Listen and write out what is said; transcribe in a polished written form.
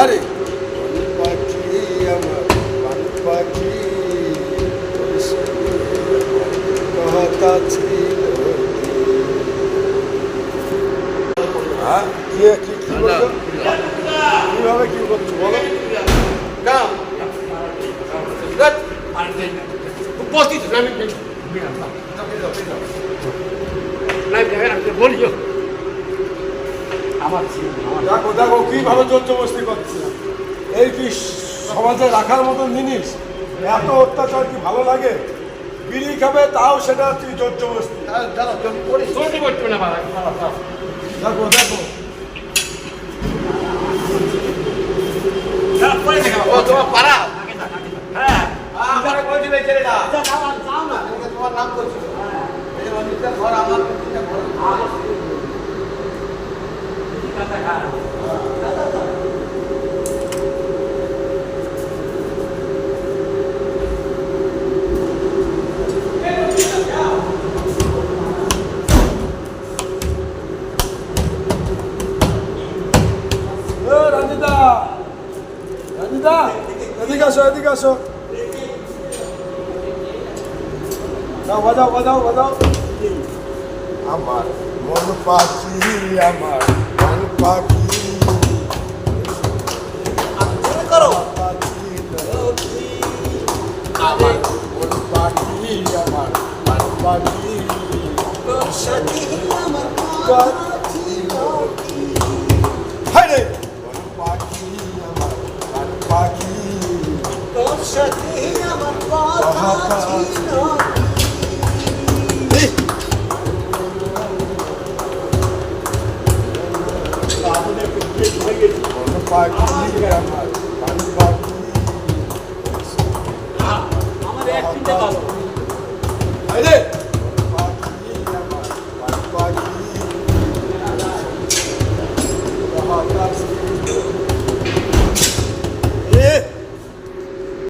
আরে পাখি আমার প্রাণ পাখি কথা ছিল। হ্যাঁ কি করছো? কিভাবে কি করছো বলো? উপস্থিত বলিও দেখো দেখো কিভাবে জোরজবস্তি করছে। এই কি সমাজে রাখার মতন জিনিস? এত অত্যাচার কি ভালো লাগে? বিড়ি খাবে তাও সেটা তুই জোরজবস্তি। করতে না দেখো দেখো ও তোমার পাড়া তোমার নাম করছিল ঘর আমার রঞ্জিতা রঞ্জিতা এদিকে আসো এদিকে আসো। বাজাও বাজাও বাজাও। আমার মন পাখি আমার মন পাখি করো আমার মন পাখি আমার মন পাখি সাথী আমার হায়রে মন পাখি আমার মন পাখি তোর সাথে আমার কথা ছিল মন পাখি আমার মন পাখি আমার এক চিন্তা ভালো হায়রে